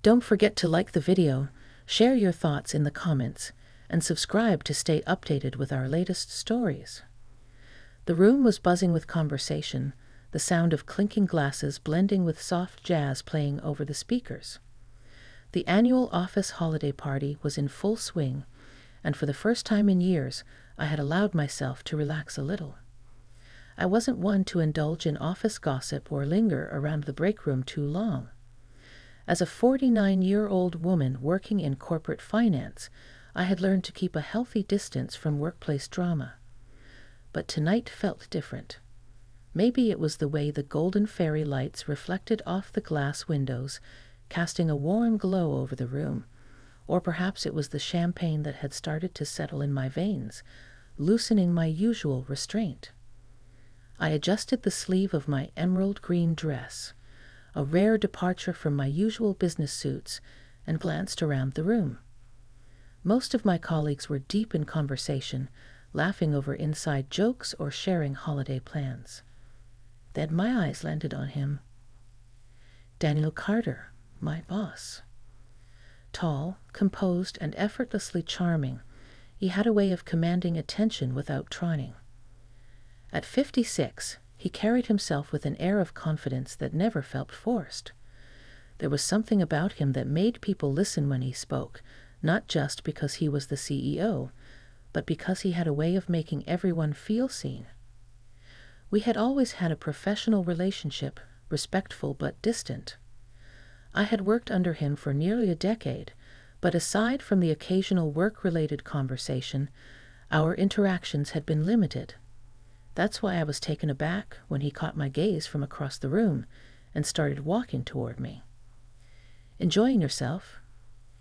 Don't forget to like the video, share your thoughts in the comments, and subscribe to stay updated with our latest stories. The room was buzzing with conversation, the sound of clinking glasses blending with soft jazz playing over the speakers. The annual office holiday party was in full swing, and for the first time in years, I had allowed myself to relax a little. I wasn't one to indulge in office gossip or linger around the break room too long. As a 49-year-old woman working in corporate finance, I had learned to keep a healthy distance from workplace drama. But tonight felt different. Maybe it was the way the golden fairy lights reflected off the glass windows, casting a warm glow over the room, or perhaps it was the champagne that had started to settle in my veins, loosening my usual restraint. I adjusted the sleeve of my emerald green dress, a rare departure from my usual business suits, and glanced around the room. Most of my colleagues were deep in conversation, laughing over inside jokes or sharing holiday plans. Then my eyes landed on him. Daniel Carter, my boss. Tall, composed, and effortlessly charming, he had a way of commanding attention without trying. At 56, he carried himself with an air of confidence that never felt forced. There was something about him that made people listen when he spoke, not just because he was the CEO, but because he had a way of making everyone feel seen. We had always had a professional relationship, respectful but distant. I had worked under him for nearly a decade, but aside from the occasional work-related conversation, our interactions had been limited. That's why I was taken aback when he caught my gaze from across the room and started walking toward me. "Enjoying yourself?"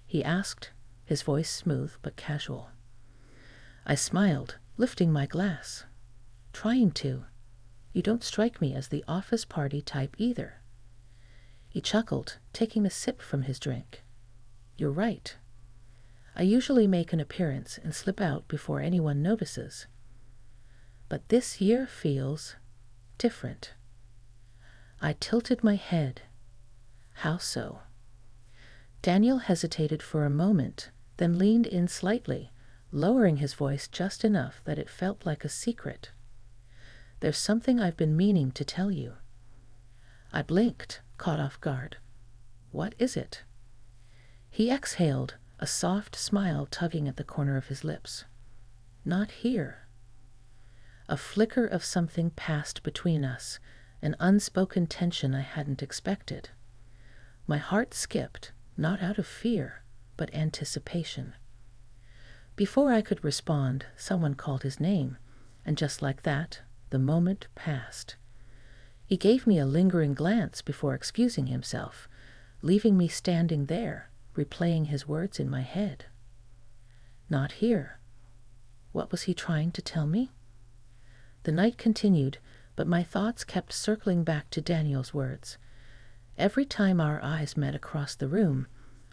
he asked, his voice smooth but casual. I smiled, lifting my glass. "Trying to. You don't strike me as the office party type either." He chuckled, taking a sip from his drink. "You're right. I usually make an appearance and slip out before anyone notices. But this year feels different." I tilted my head. "How so?" Daniel hesitated for a moment, then leaned in slightly, lowering his voice just enough that it felt like a secret. "There's something I've been meaning to tell you." I blinked, caught off guard. "What is it?" He exhaled, a soft smile tugging at the corner of his lips. "Not here." A flicker of something passed between us, an unspoken tension I hadn't expected. My heart skipped, not out of fear, but anticipation. Before I could respond, someone called his name, and just like that, the moment passed. He gave me a lingering glance before excusing himself, leaving me standing there, replaying his words in my head. Not here. What was he trying to tell me? The night continued, but my thoughts kept circling back to Daniel's words. Every time our eyes met across the room,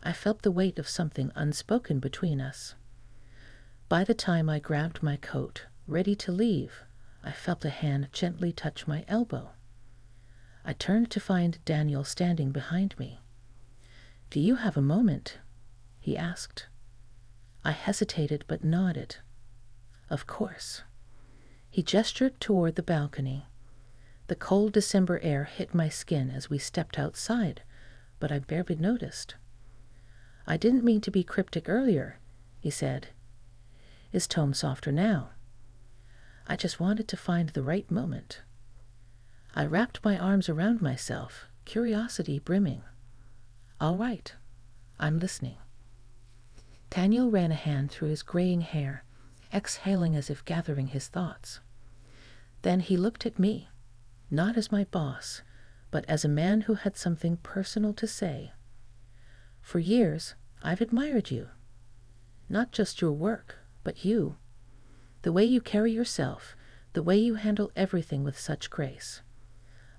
I felt the weight of something unspoken between us. By the time I grabbed my coat, ready to leave, I felt a hand gently touch my elbow. I turned to find Daniel standing behind me. "Do you have a moment?" he asked. I hesitated but nodded. "Of course." He gestured toward the balcony. The cold December air hit my skin as we stepped outside, but I barely noticed. "I didn't mean to be cryptic earlier," he said, his tone softer now. "I just wanted to find the right moment." I wrapped my arms around myself, curiosity brimming. "All right, I'm listening." Daniel ran a hand through his graying hair, exhaling as if gathering his thoughts. Then he looked at me, not as my boss, but as a man who had something personal to say. "For years, I've admired you. Not just your work, but you. The way you carry yourself, the way you handle everything with such grace.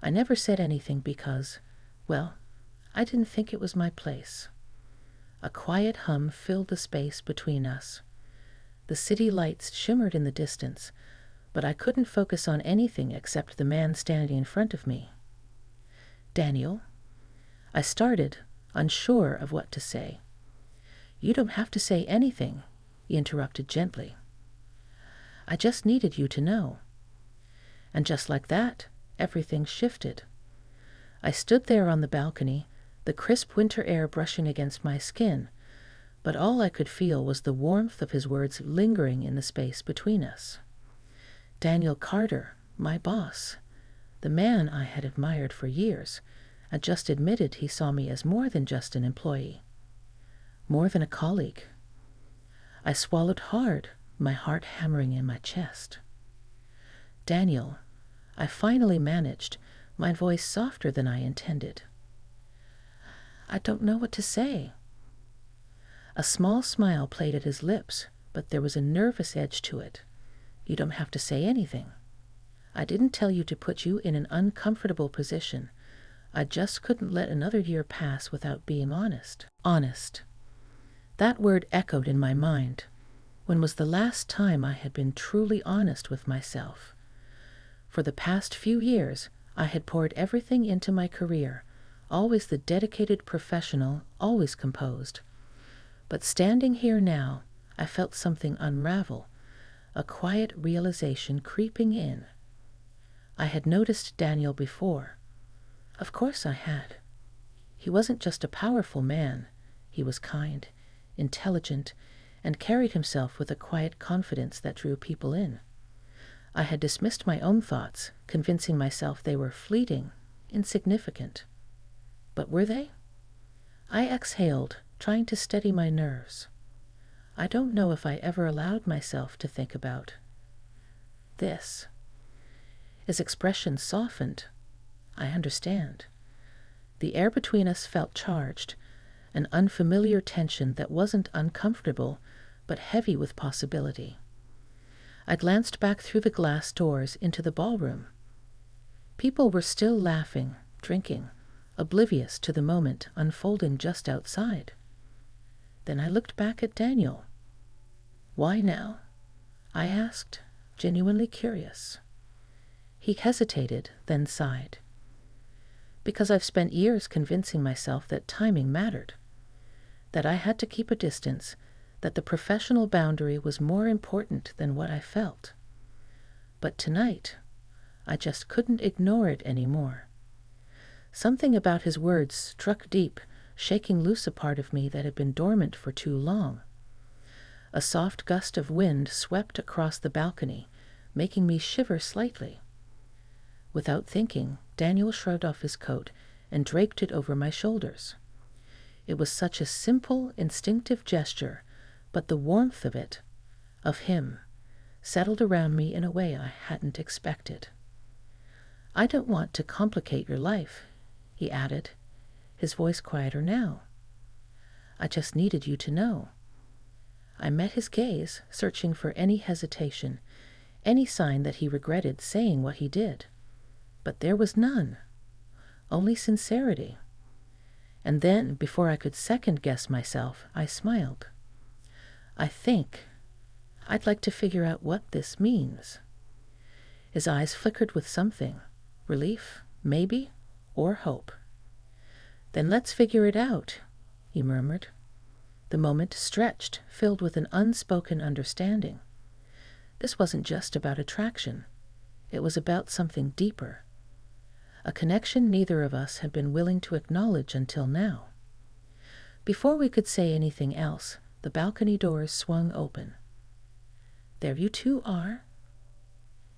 I never said anything because, well, I didn't think it was my place." A quiet hum filled the space between us. The city lights shimmered in the distance, but I couldn't focus on anything except the man standing in front of me. "Daniel," I started, unsure of what to say. "You don't have to say anything," he interrupted gently. "I just needed you to know." And just like that, everything shifted. I stood there on the balcony, the crisp winter air brushing against my skin, but all I could feel was the warmth of his words lingering in the space between us. Daniel Carter, my boss, the man I had admired for years, had just admitted he saw me as more than just an employee, more than a colleague. I swallowed hard, my heart hammering in my chest. "Daniel," I finally managed, my voice softer than I intended. "I don't know what to say." A small smile played at his lips, but there was a nervous edge to it. "You don't have to say anything. I didn't tell you to put you in an uncomfortable position. I just couldn't let another year pass without being honest." Honest. That word echoed in my mind. When was the last time I had been truly honest with myself? For the past few years, I had poured everything into my career, always the dedicated professional, always composed. But standing here now, I felt something unravel, a quiet realization creeping in. I had noticed Daniel before. Of course I had. He wasn't just a powerful man. He was kind, intelligent, and carried himself with a quiet confidence that drew people in. I had dismissed my own thoughts, convincing myself they were fleeting, insignificant. But were they? I exhaled, trying to steady my nerves. I don't know if I ever allowed myself to think about this. His expression softened. "I understand." The air between us felt charged, an unfamiliar tension that wasn't uncomfortable, but heavy with possibility. I glanced back through the glass doors into the ballroom. People were still laughing, drinking, oblivious to the moment unfolding just outside. Then I looked back at Daniel. "Why now?" I asked, genuinely curious. He hesitated, then sighed. "Because I've spent years convincing myself that timing mattered, that I had to keep a distance, that the professional boundary was more important than what I felt. But tonight, I just couldn't ignore it anymore." Something about his words struck deep, shaking loose a part of me that had been dormant for too long. A soft gust of wind swept across the balcony, making me shiver slightly. Without thinking, Daniel shrugged off his coat and draped it over my shoulders. It was such a simple, instinctive gesture, but the warmth of it, of him, settled around me in a way I hadn't expected. "I don't want to complicate your life," he added, his voice quieter now. "I just needed you to know." I met his gaze, searching for any hesitation, any sign that he regretted saying what he did. But there was none, only sincerity. And then, before I could second-guess myself, I smiled. I'd like to figure out what this means." His eyes flickered with something, relief, maybe, or hope. "Then let's figure it out," he murmured. The moment stretched, filled with an unspoken understanding. This wasn't just about attraction. It was about something deeper. A connection neither of us had been willing to acknowledge until now. Before we could say anything else, the balcony doors swung open. "There you two are."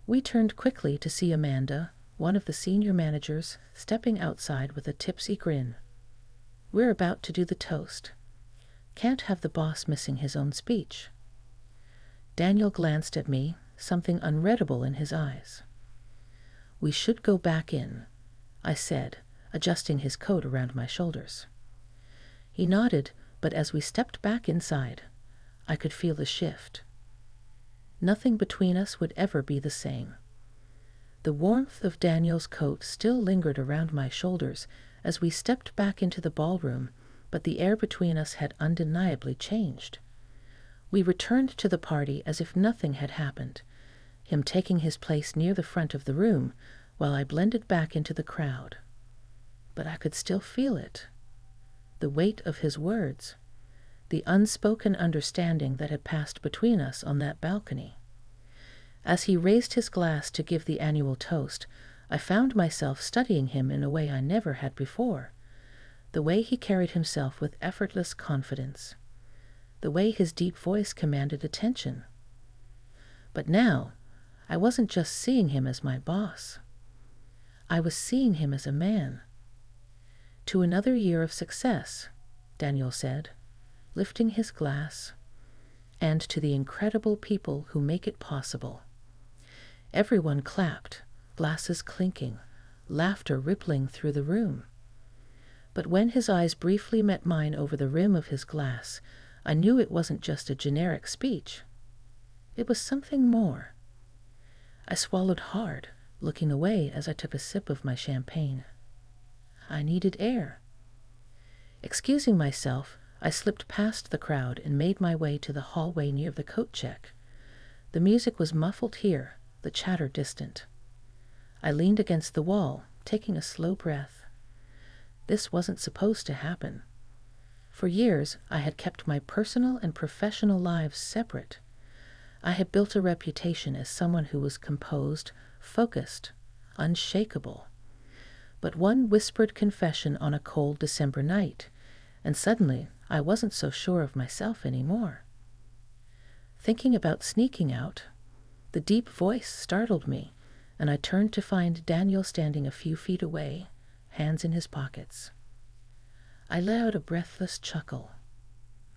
We turned quickly to see Amanda, one of the senior managers, stepping outside with a tipsy grin. "We're about to do the toast. Can't have the boss missing his own speech." Daniel glanced at me, something unreadable in his eyes. "We should go back in," I said, adjusting his coat around my shoulders. He nodded, but as we stepped back inside, I could feel the shift. Nothing between us would ever be the same. The warmth of Daniel's coat still lingered around my shoulders as we stepped back into the ballroom, but the air between us had undeniably changed. We returned to the party as if nothing had happened, him taking his place near the front of the room, while I blended back into the crowd. But I could still feel it. the weight of his words, the unspoken understanding that had passed between us on that balcony. As he raised his glass to give the annual toast, I found myself studying him in a way I never had before, the way he carried himself with effortless confidence, the way his deep voice commanded attention. But now, I wasn't just seeing him as my boss. I was seeing him as a man. "To another year of success," Daniel said, lifting his glass, "and to the incredible people who make it possible." Everyone clapped, glasses clinking, laughter rippling through the room. But when his eyes briefly met mine over the rim of his glass, I knew it wasn't just a generic speech. It was something more. I swallowed hard, looking away as I took a sip of my champagne. I needed air. Excusing myself, I slipped past the crowd and made my way to the hallway near the coat check. The music was muffled here, the chatter distant. I leaned against the wall, taking a slow breath. This wasn't supposed to happen. For years, I had kept my personal and professional lives separate. I had built a reputation as someone who was composed, focused, unshakable. But one whispered confession on a cold December night, and suddenly I wasn't so sure of myself anymore. Thinking about sneaking out, the deep voice startled me, and I turned to find Daniel standing a few feet away, hands in his pockets. I let out a breathless chuckle.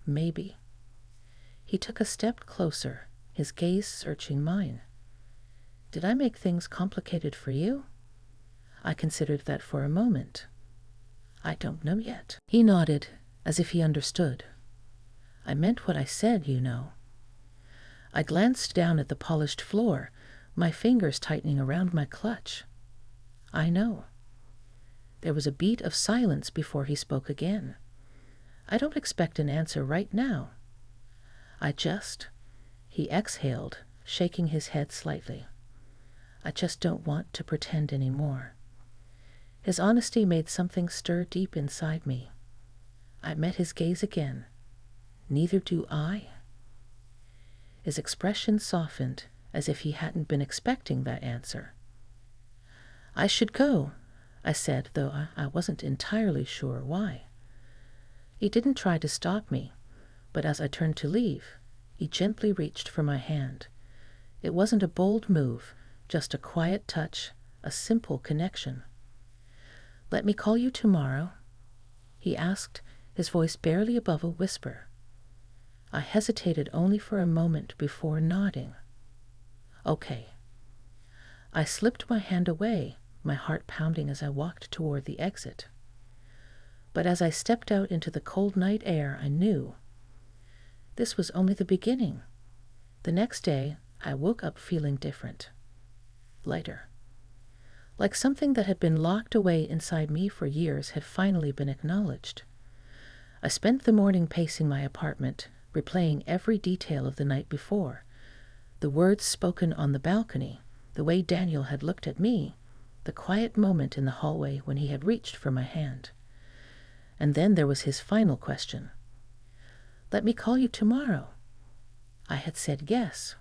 Maybe. He took a step closer, his gaze searching mine. "Did I make things complicated for you?" I considered that for a moment. "I don't know yet." He nodded, as if he understood. "I meant what I said, you know." I glanced down at the polished floor, my fingers tightening around my clutch. "I know." There was a beat of silence before he spoke again. "I don't expect an answer right now. He exhaled, shaking his head slightly. "I just don't want to pretend anymore." His honesty made something stir deep inside me. I met his gaze again. "Neither do I." His expression softened, as if he hadn't been expecting that answer. "I should go," I said, though I wasn't entirely sure why. He didn't try to stop me, but as I turned to leave, he gently reached for my hand. It wasn't a bold move, just a quiet touch, a simple connection. "Let me call you tomorrow?" he asked, his voice barely above a whisper. I hesitated only for a moment before nodding. "Okay." I slipped my hand away, my heart pounding as I walked toward the exit. But as I stepped out into the cold night air, I knew this was only the beginning. The next day, I woke up feeling different. Lighter. Like something that had been locked away inside me for years had finally been acknowledged. I spent the morning pacing my apartment, replaying every detail of the night before. The words spoken on the balcony, the way Daniel had looked at me, the quiet moment in the hallway when he had reached for my hand. And then there was his final question. "Let me call you tomorrow." I had said yes.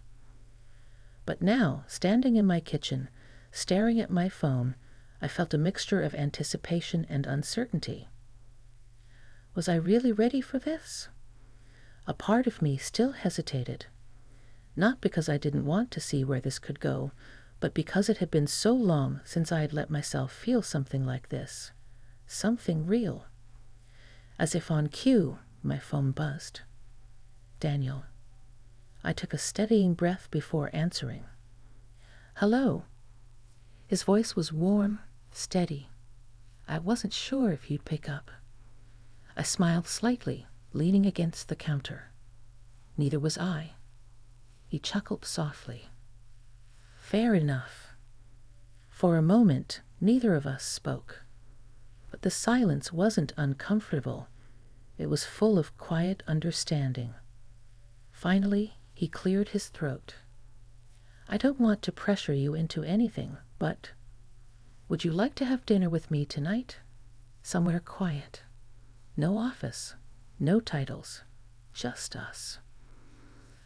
But now, standing in my kitchen, staring at my phone, I felt a mixture of anticipation and uncertainty. Was I really ready for this? A part of me still hesitated. Not because I didn't want to see where this could go, but because it had been so long since I had let myself feel something like this. Something real. As if on cue, my phone buzzed. "Daniel." I took a steadying breath before answering. "Hello." His voice was warm, steady. I wasn't sure if he'd pick up. I smiled slightly, leaning against the counter. Neither was I. He chuckled softly. "Fair enough." For a moment, neither of us spoke. But the silence wasn't uncomfortable. It was full of quiet understanding. Finally, he cleared his throat. "I don't want to pressure you into anything, but would you like to have dinner with me tonight? Somewhere quiet?" No office, no titles, just us.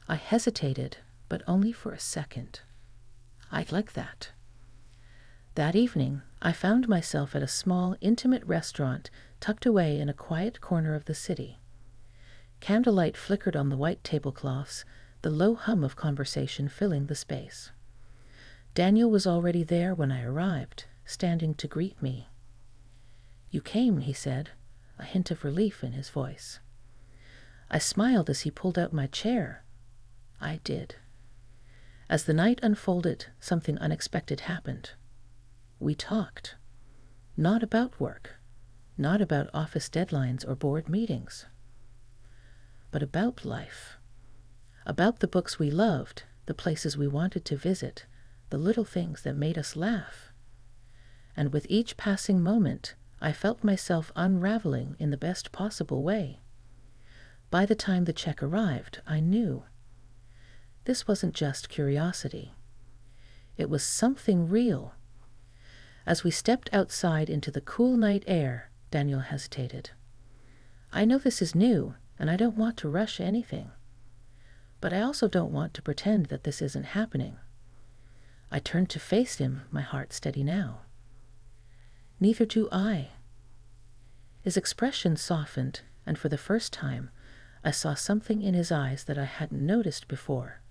I hesitated, but only for a second. I'd like that. That evening, I found myself at a small, intimate restaurant tucked away in a quiet corner of the city. Candlelight flickered on the white tablecloths, the low hum of conversation filling the space. Daniel was already there when I arrived, standing to greet me. "You came," he said, a hint of relief in his voice. I smiled as he pulled out my chair. I did. As the night unfolded, something unexpected happened. We talked. Not about work, not about office deadlines or board meetings, but about life. About the books we loved, the places we wanted to visit, the little things that made us laugh. And with each passing moment, I felt myself unraveling in the best possible way. By the time the check arrived, I knew. This wasn't just curiosity. It was something real. As we stepped outside into the cool night air, Daniel hesitated. "I know this is new, and I don't want to rush anything. But I also don't want to pretend that this isn't happening." I turned to face him, my heart steady now. "Neither do I." His expression softened, and for the first time, I saw something in his eyes that I hadn't noticed before.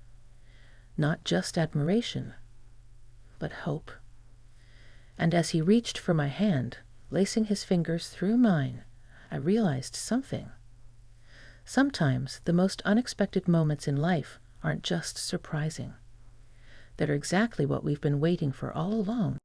Not just admiration, but hope. And as he reached for my hand, lacing his fingers through mine, I realized something. Sometimes the most unexpected moments in life aren't just surprising. They're exactly what we've been waiting for all along.